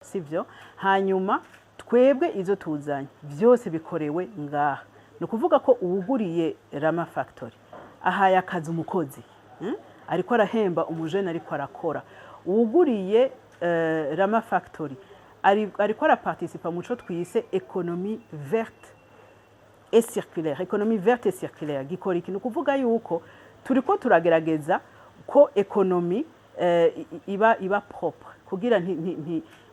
sivyo hanyuma twebwe izo tuzanye byose bikorewe ngaha no kuvuga ko uwuguriye Rama Factory ahaye akazi umukozi ariko arahemba umujene ariko arakora uwuguriye Rama Factory ariko araparticipa mu cyo twise économie verte et circulaire économie verte et circulaire gikora ikintu kuvuga yuko turiko turagerageza ko économie iba propre kugira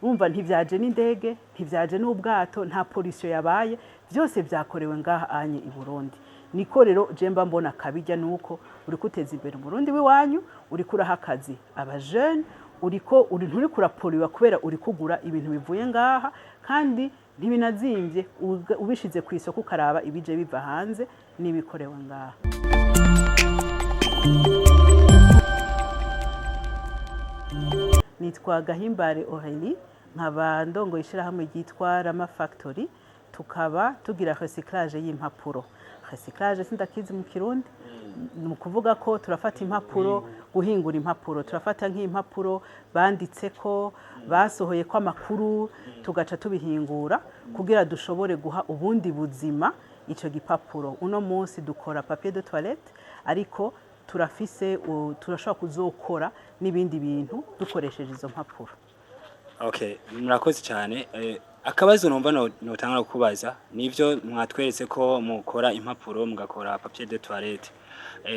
umva ntivyaje n'indege ntivyaje n'ubwato nta pollution yabaye byose vyakorewe ngaha anye i Burundi niko rero jemba mbona kabijya nuko uri kuteza imbere Burundi wiwanyu uri kuraha akazi aba jeune uri nturi kuraporiwa kubera uri kugura ibintu bivuye ngaha kandi ntibinazimvye ubishize ku isoko ukaraba ibije biva hanze n'ibikorewe ngaha. Nitwa Gahimbare Aurélie nkaba ndongo ishirahamwe ryitwa Rama Factory tukaba tugira recyclage y'impapuro. Recyclage sindakizi mu Kirundi mu kuvuga ko turafata impapuro guhingura impapuro turafata nk'impapuro banditseko basohoye ko amakuru tugaca tubihingura kugira dushobore guha ubundi buzima ico gipapuro. Uno munsi dukora papier de toilette ariko turafise turashobora kuzokora n'ibindi bintu dukoresheje izo mpapuro. Okay, murakoze cyane. Akabazo numva notanga kubaza nivyo mwatweretse ko mukora impapuro mugakora papier de toilette.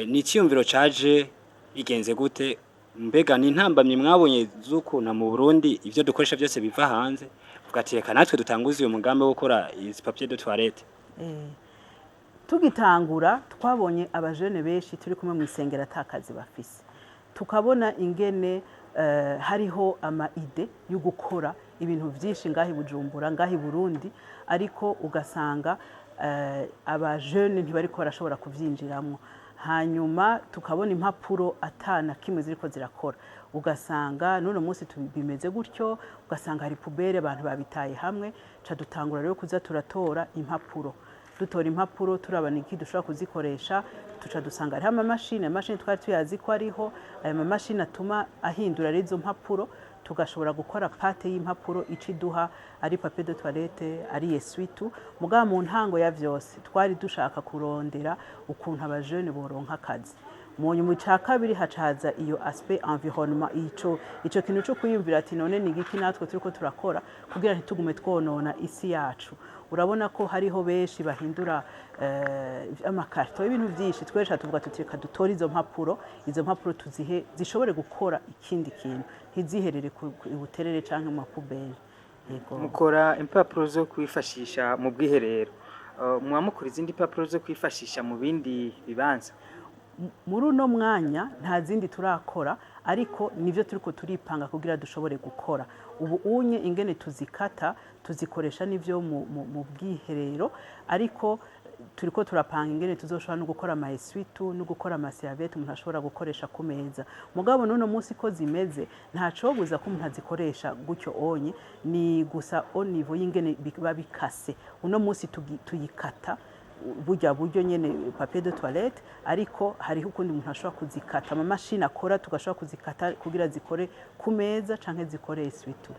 Ni cyumviro caje igenze gute mbega ni ntambamye mwabonye z'ukuntu mu Burundi ivyo dukoresha byose biva hanze ugateka natwe dutanguze uyu mugambi wo gukora izi papier de toilette. Tugitangura twabonye abajene benshi turi kumwe mu isengera atakazi bafise tukabona ingene hariho ama ide yo gukora ibintu byinshi ngahi Bujumbura ngahi Burundi ariko ugasanga abajene ntibariko barashobora kuvyinjiramo hanyuma tukabona impapuro atana kimwe ziriko zirakora ugasanga none munsi bimeze gutyo ugasanga hari pubere abantu babitaye hamwe ca dutangura rero kuza turatora impapuro dutora impapuro turabana iki dushobora kuzikoresha tuca dusanga ari amamashini twari tuyazi ko ariho aya mamashini atuma ahindura izo mpapuro tugashobora gukora pate y'impapuro iciduha ari papier de toilette ari essuie-tout mugaba mu ntango ya vyose twari dushaka kurondera ukuntu abajene boronka akazi mu nyuma ca kabiri hacaza iyo aspect environnement ico kintu cyo kuyumvira ati none ni giki natwe turiko turakora kugira ntitugume twonona isi yacu urabona ko hariho benshi bahindura amakarto ibintu byinshi twesha tuvuga tutireka dutora izo mpapuro tuzihe zishobore gukora ikindi kintu ntiziherere ku buterere canke mu mapubere. Yego mukora impapuro zo kwifashisha mu bwiherero mwamukora izindi papuro zo kwifashisha mu bindi bibanza muri uno mwanya nta zindi turakora ariko nivyo turiko turipanga kugira dushobore gukora ubu unye ingene tuzikata tuzikoresha nivyo mu bwiherero ariko turiko turapanga ingene tuzoshobora no gukora ama essuie-tout no gukora ama serviette umuntu ashobora gukoresha ku meza mugabo none munsi ko zimeze ntaco buza ko umuntu azikoresha gutyo onye ni gusa au niveau y'ingene babikase uno munsi tuyikata buryo nyene papier de toilette ariko hariho ukundi umuntu ashobora kuzikata ama machine akora tugashobora kuzikata kugira zikore ku meza canke zikore essuie-tout.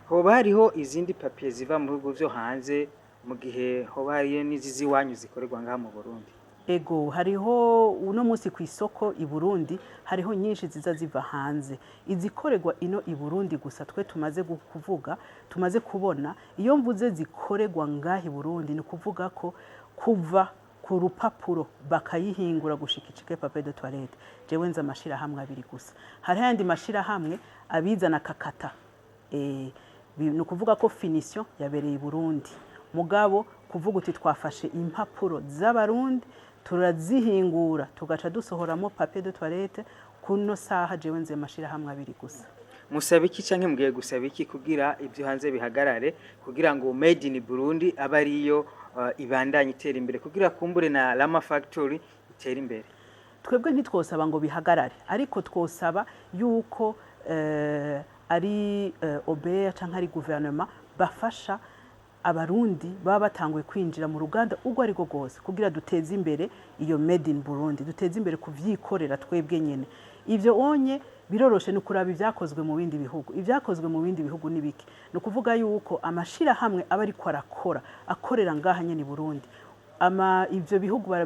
Hoba hariho izindi papier ziva mu bihugu byo hanze mu gihe hoba hariyo n'izizi wanyu zikorerwa ngaha mu Burundi? Ego hariho uno munsi ku isoko i Burundi hariho nyinshi ziza ziva hanze izikorerwa ino i Burundi gusa twe tumaze kuvuga tumaze kubona iyo mvuze zikorerwa ngaha i Burundi ni kuvuga ko kuva ku rupapuro bakayihingura gushika icike papier de toilette jewe nza amashira hamwe abiri gusa hari handi mashira hamwe abizana kakata ni kuvuga ko finition yabereye i Burundi mugabo kuvuga uti twafashe impapuro z'abarundi turazihingura tugaca dusohoramo papier de toilette kuno saha jewe nze amashira hamwe abiri gusa. Musaba iki canke mugiye gusaba iki kugira ibyo hanze bihagarare kugira ngo made in Burundi abariyo ibandanye itera imbere kugira kumbure na Rama Factory itera imbere? Twebwe ntitwosaba ngo bihagarare ariko twosaba yuko ari OBR canke ari gouvernement bafasha abarundi baba batanguye kwinjira mu ruganda ubwo ariko gose kugira duteze imbere iyo made in Burundi duteze imbere kuvyikorera twebwe nyene ivyo onye biroroshe no kuraba ivyakozwe mu bindi bihugu. Ivyakozwe mu bindi bihugu nibiki? No kuvuga yuko amashira hamwe aba ariko akorera ngaha nyene Burundi. Ivyo bihugu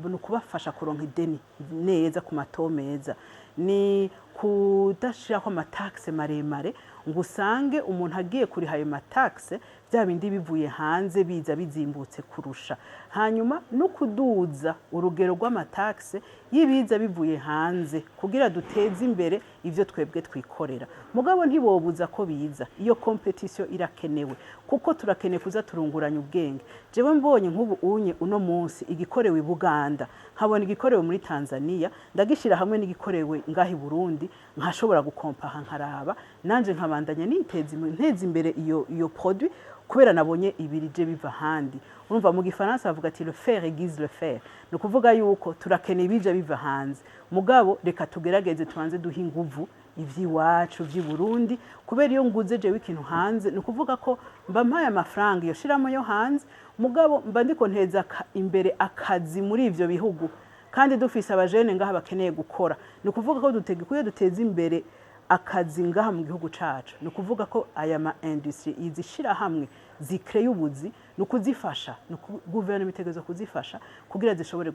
no kubafasha kuronka ideni neza ku mato meza. Ni kudashiraho amataxe maremare ngo usange umuntu agiye kuri hayo mataxe bya bindi bivuye hanze biza bizimbutse kurusha. Hanyuma no kuduza urugero rw'amataxe yibiza bivuye hanze kugira duteze imbere ivyo twebwe twikorera. Mugabo ntibobuza ko biza. Iyo competition irakenewe kuko turakeneye kuza turunguranya ubwenge. Jewe mbonye nk'ubu unye uno munsi igikorewe i Buganda, nkabona igikorewe muri Tanzania, ndagishira hamwe n'igikorewe ngahi Burundi, nkashobora gukompaha nkaraba nanje nkabandanya nteza imbere iyo produit kubera nabonye ibirije biva handi. Urumva mu gifaransa bavuga ati le faire aiguise le faire. No kuvuga yuko turakeneye ibije biva hanze. Mugabo reka tugerageze tubanze duha inguvu ivyiwacu vy'i Burundi kubera iyo nguze je w'ikintu hanze no kuvuga ko mba mpaye amafaranga iyo shiramo yo hanze. Mugabo mba ndiko nteza imbere akazi muri ivyo bihugu kandi dufise abajene ngaha bakeneye gukora. No kuvuga ko dutegekuye duteza imbere akazi ngaha mu gihugu cacu. No kuvuga ko aya ma industry izishira hamwe zikreye ubuzi no kuzifasha no guverinoma itegezo kuzifasha kugira zishobore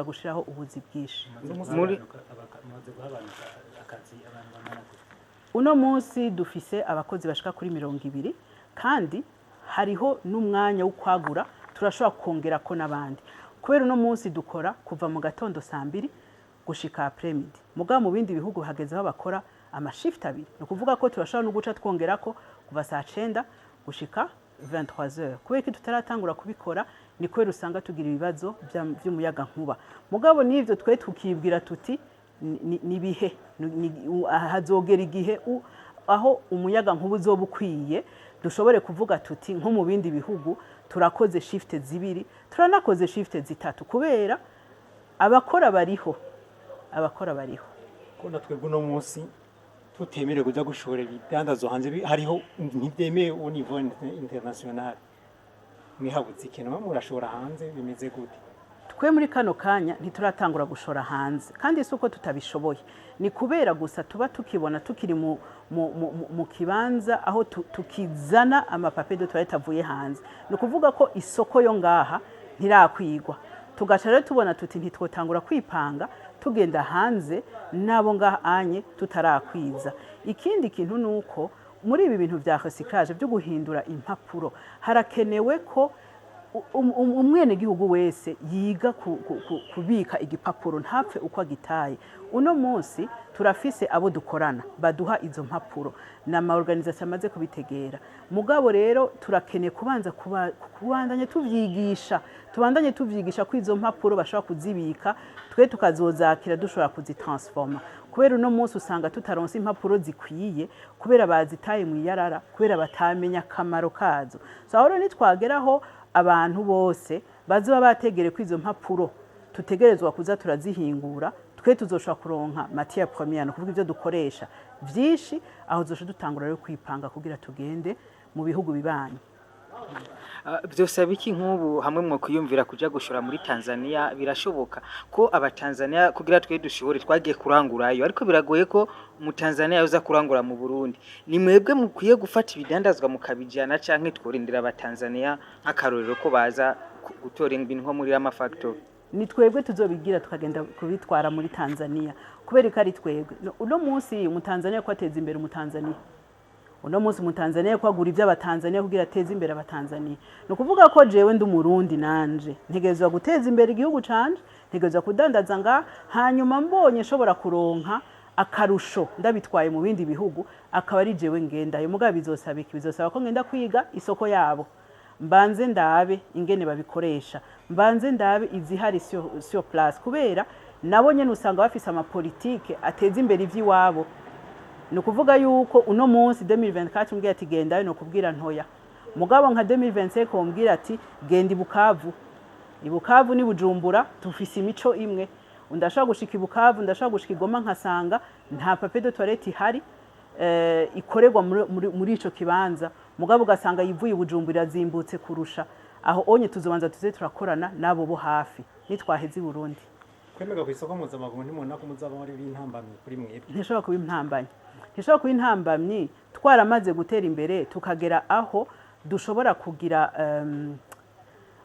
gushiraho ubuzi bwishi. Uno munsi dufise abakozi bashika kuri 200 kandi hariho n'umwanya wo kwagura turashobora kongera ko nabandi. Kubera uno munsi dukora kuva mu gatondo 2:00 gushika après-midi. Mugabo mu bindi bihugu hagezeho bakora amashift abiri. No kuvuga ko turashobora no guca twongerako kuva saa 9 gushika 23h. Kubera ko tutaratangura kubikora ni kwera usanga tugira ibibazo by'umuyaga nkuba. Mugabo nivyo twe tukibwira tuti nibihe hazogera igihe aho umuyaga nkuba uzobukwiye dushobore kuvuga tuti nko mu bindi bihugu turakoze shift zibiri, turanakoze shift zitatu kubera abakora bariho. Ko natwebwe no munsi tutemerewe kuja gushora ibidandazo hanze hariho ntibyemeye au niveau international. Mwihabuze ikintu murashora hanze bimeze gute? Twe muri kano kanya ntituratangura gushora hanze kandi isuko tutabishoboye. Ni kubera gusa tuba tukibona tukiri mu kibanza aho tukizana amapapier de toilette avuye hanze. No kuvuga ko isoko yo ngaha ntirakwigwa. Tugashara tubona tuti ntitwotangura kwipanga tugenda hanze nabo ngaha anye tutarakwiza. Ikindi kintu nuko muri ibi bintu vya recyclage byo guhindura impapuro harakenewe ko umwene gihugu wese yiga kubika igipapuro ntapfe uko agitaye. Uno munsi turafise abo dukorana baduha izo mpapuro na ma organisation amaze kubitegera. Mugabo rero turakeneye kubanza kubandanye tuvyigisha ko izo mpapuro bashobora kuzibika twe tukazozakira dushobora kuzitransforma. Kubera uno munsi usanga tutaronse impapuro zikwiye kubera bazitaye mu yarara kubera batamenya kamaro kazo. So aho nitwageraho abantu bose bazoba bategere ko izo mpapuro tutegerezwa kuza turazihingura twe tuzoshobora kuronka matière première no kuvuga ivyo dukoresha vyinshi aho zosho dutangura rero kwipanga kugira tugende mu bihugu bibanye. Byose biki nk'ubu hamwe mwo kuyumvira kuja gushora muri Tanzania birashoboka ko abatanzania kugira twe dushobore twagiye kurangurayo ariko biragoye ko mu Tanzania yoza kurangura mu Burundi. Ni mwebwe mukwiye gufata ibidandazwa mukabijana canke tworindira abatanzania nk'akarorero ko baza gutora ibintu nko muri ama factory? Ni twebwe tuzobigira tukagenda kubitwara muri Tanzania kubera ko ari twebwe. Uno munsi mu Tanzania kwateza imbere mu Tanzania. Uno munsi mu Tanzania kwagura iby'abatanzania kugira ateze imbere abatanzania. No kuvuga ko jewe ndi umurundi nanje ntegezwa guteza imbere igihugu canje, ntegezwa kudandaza nga hanyuma mbonye shobora kuronka akarusho ndabitwaye mu bindi bihugu akaba ari jewe ngendayo. Mugabo bizosaba ko ngenda kwiga isoko yabo. Mbanze ndabe ingene babikoresha, mbanze ndabe izihari sur place kubera nabonye nusanga bafise ama politique ateza imbere ivy'iwabo. No kuvuga yuko uno munsi 2024 mbwira ati genda no kubwira ntoya. Mugabo nka 2025 mbwira ati genda Ibukavu ni Bujumbura tufise imico imwe. Undashaka gushika Ibukavu ndashaka gushika Igoma nkasanga nta papier de toilette ihari ikorerwa muri ico kibanza. Mugabo ugasanga yivuye Bujumbura zimbutse kurusha. Aho onye tuzobanza tuze turakorana nabo bo hafi nitwaheze i Burundi. kwemega ku isoko mpuzamakungu ntimubona ko muzaba muri b'intambamyi kuri mwebwe ntishobora kuba intambamyi ntishobora kuba intambamyi twaramaze gutera imbere tukagera aho dushobora kugira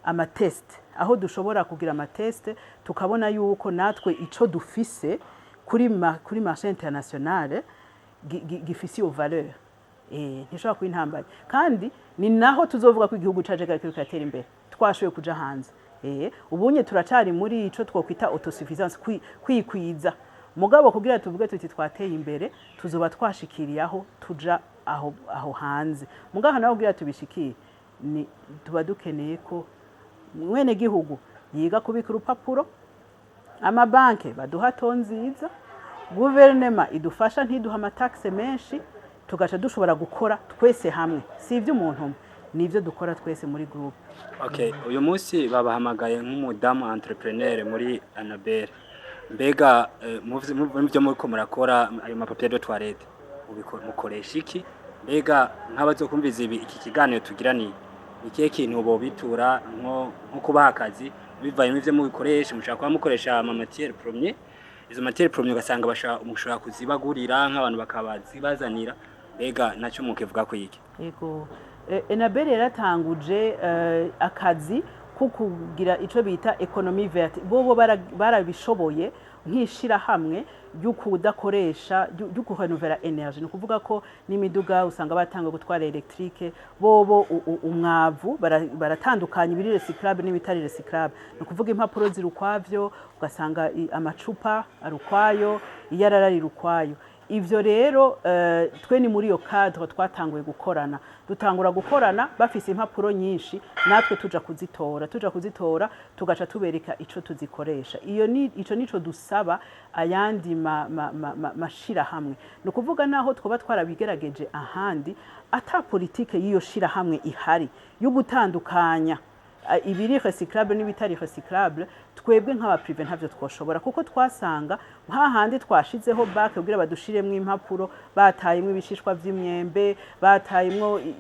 amatesite aho dushobora kugira amatesite tukabona yuko natwe icyo dufise kuri marché internationale gifise iyo valeur ntishobora kuba intambamyi kandi ni naho tuzovuga ko igihugu caje kiriko kiratera imbere twashoboye kuja hanze ubunye turacari muri ico twokwita autosuffisance kwikwiza mugabo kugira tuvuge tuti twateye imbere tuzoba twashikiriye aho tuja aho hanze mugabo naho kugira tubishikire ni tuba dukeneye ko mwene gihugu yiga kubika urupapuro amabanke baduha tonziza guverinema idufasha ntiduha amataxe menshi tugaca dushobora gukora twese hamwe si ivy'umuntu umwe nivyo dukora twese muri groupe. Okay, uyu munsi babahamagaye nk'umudamu entrepreneur muri Anabel. Mbega muvyo muriko murakora ayo mapapier de toilette mukoresha iki? Mbega nk'abazokumviza iki kiganiro tugira ni ikihe kintu bo bitura nko kubaha akazi bivaye n'ivyo mubikoresha mushaka kuba mukoresha ama matière première izo matière première ugasanga mushobora kuzibagurira nk'abantu bakabazibazanira mbega nacyo mukivuga ko iki? Yego Enabel yaratanguje akazi ko kugira ico bita economy verte bobo barabishoboye nkishira hamwe y'ukudakoresha y'ukurenovera energy no kuvuga ko n'imiduga usanga batanga gutwara electrique bobo umwavu baratandukanye ibiri recyclable n'ibitari recyclable no kuvuga impapuro zirukwavyo ugasanga amacupa arukwayo iyararari rukwayo ivyo rero twe ni muri yo cadre twatanguye gukorana dutangura gukorana bafise impapuro nyinshi natwe tuja kuzitora tugaca tubereka ico tuzikoresha iyo ni ico nico dusaba ayandi mashira hamwe no kuvuga naho twoba twarabigerageje ahandi ata politike yiyo shira hamwe ihari yo gutandukanya ibiri recyclable n'ibitari recyclable twebwe nk'aba privé ntavyo twoshobora kuko twasanga hahandi twashizeho back kugira badushiremwe impapuro batayimwe ibishishwa vy'imyembe batayimwe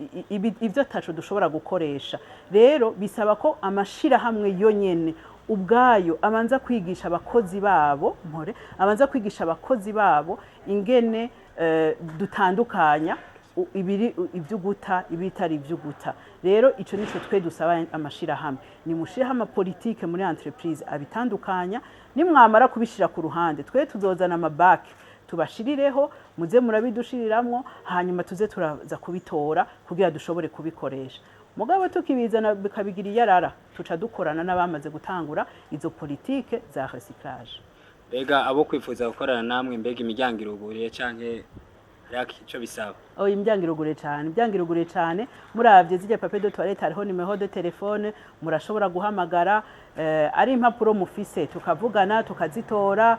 ivyo taco dushobora gukoresha rero bisaba ko amashira hamwe yo nyene ubwayo abanza kwigisha abakozi babo abanza kwigisha abakozi babo ingene dutandukanya ibiri ivyuguta ibitari ivyuguta rero ico nico twe dusaba amashira hamwe ni mushira hama politique muri entreprise abitandukanya nimwamara kubishira ku ruhande twe tuzozana amabaki tubashirireho muze murabidushiriramwo hanyuma tuze turaza kubitora kugira dushobore kubikoresha mugabo tukibizana bikabigira yarara tuca dukorana n'abamaze gutangura izo politique za recyclage. Mbega abo kwifuza gukorana namwe mbega imiryango iruguriye canke ico bisaba? Imiryango irugure cyane muravye zijya papier de toilette hariho nimero de telefone murashobora guhamagara ari impapuro mufise tukavugana tukazitora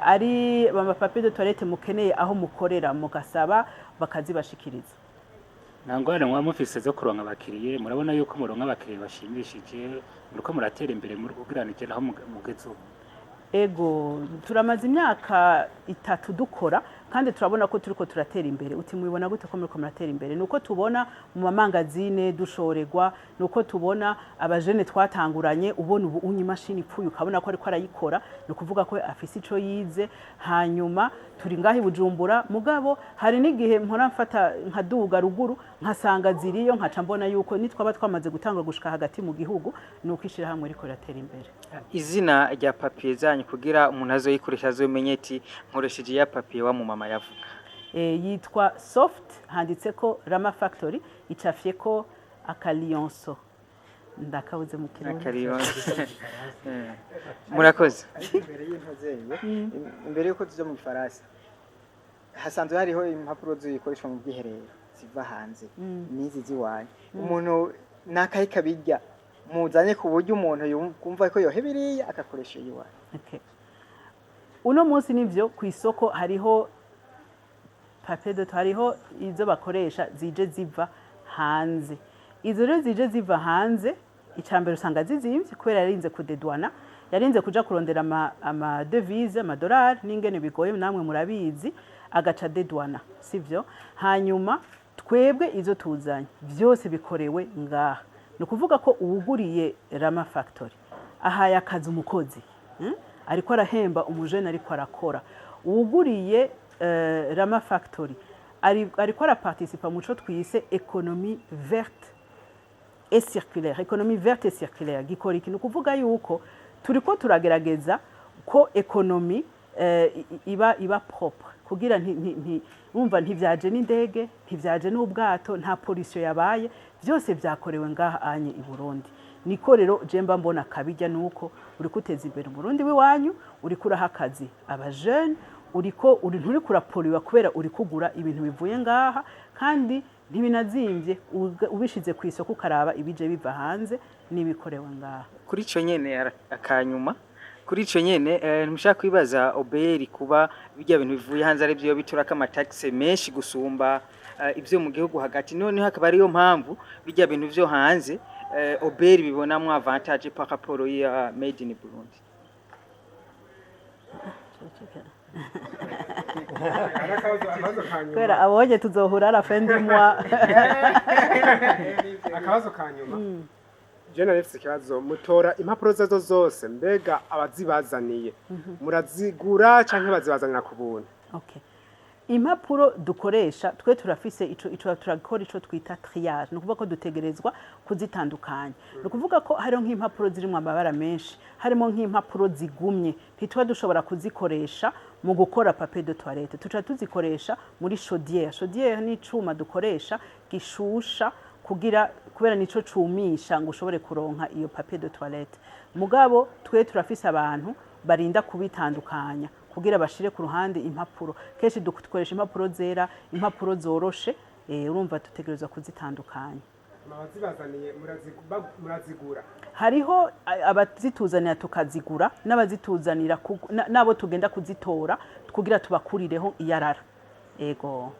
ari ama papier de toilette mukeneye aho mukorera mugasaba bakazibashikiriza. Nangwane mwa mufise zo kuronka abakiriye murabona yuko muronka abakiriye bashimishije muriko muratera imbere muri kugiranije naho mugezo. Ego turamaze imyaka 3 dukora kandi turabona ko turiko turatera imbere uti mubibona gute ko muriko muratera imbere nuko tubona mu mamangazine dushoregwa nuko tubona abajene twatanguranye ubona ubu unyi machine ipfuye ukabona ko ariko arayikora no kuvuga ko afise ico yize hanyuma turi ngahi Bujumbura mugabo hari n'igihe mpora mfata nkaduga ruguru nkasanga ziriyo nkaca mbona yuko nitwaba twamaze gutangura gushika hagati mu gihugu nuko ishira hamwe riko ratera imbere. Izina rya papier zanyu kugira umuntu azoyikoresha azomenye ati nkoresheje ya papier wa mu mama yavuga. Yitwa Soft handitse ko Rama Factory icafye ko akalionso ndakabuze mu kirundi akalionso. Murakoze. Imbere y'intozeye imbere yuko tuzo mu Faransa hasanzwe hariho impapuro zikoreshwa mu bwiherero ziva hanze nizi ziwanye umuntu nakaye kabijya muzanye ku buryo umuntu yumva ko yohebiriye akakoresha yiwa. Okay. Uno munsi nivyo ku isoko hariho papier de hariho izo bakoresha zije ziva hanze. Izo rero zije ziva hanze icambere usanga zizimvye kubera yarinze kudedwana yarinze kuja kurondera ama devise ama dollar n'ingene bigoye namwe murabizi agaca dedwana sivyo hanyuma twebwe izo tuzanye byose bikorewe ngaha no kuvuga ko uwuguriye Rama Factory ahaye akazi umukozi ariko arahemba umujene ariko arakora uwuguriye Rama Factory ariko araparticipa mu cyo twise économie verte et circulaire. Économie verte et circulaire gikora ikintu kuvuga yuko turiko turagerageza ko économie iba propre kugira umva ntivyaje n'indege ntivyaje n'ubwato nta pollution yabaye byose vyakorewe ngaha anye i Burundi. Niko rero jemba mbona kabijya nuko uri kuteza imbere Burundi wiwanyu uri kuraha akazi aba jeune nturi kuraporiwa kubera uri kugura ibintu bivuye ngaha kandi ntibinazimvye ubishize ku isoko ukaraba ibije biva hanze n'ibikorewe ngaha. Kuri ico nyene akanyuma kuri ico nyene ntushaka kwibaza oberi kuba bijya bintu bivuye hanze ari byo bituraka amataxe menshi gusumba ibyo mu gihugu hagati none hakaba ariyo mpamvu bijya bintu byo hanze oberi bibonamwe avantage par rapport ya made in Burundi. Kwera abonye tuzohura la fin du mois. Akabazo kanyuma. Journalist kibazo mutora impapuro zazo zose mbega abazibazaniye murazigura canke bazibazanira ku buntu. Okay. Impapuro dukoresha twe turafise ico turakora ico twita triage no kuvuga ko dutegerezwa kuzitandukanya no kuvuga ko hariho nk'impapuro zirimo amabara menshi harimo nk'impapuro zigumye ntitwa dushobora kuzikoresha mu gukora papier de toilette tuca tuzikoresha muri chaudière ni icuma dukoresha gishusha kubera nico cumisha ngo ushobore kuronka iyo papier de toilette mugabo twe turafise abantu barinda kubitandukanya kugira bashire ku ruhande impapuro keshi dukoresha impapuro zera impapuro zoroshe urumva tutegereza kuzitandukanya. Abazibazaniye murazigura hariho abazituzanira tukazigura n'abazituzanira nabo tugenda kuzitora kugira tubakurireho iyarara ego.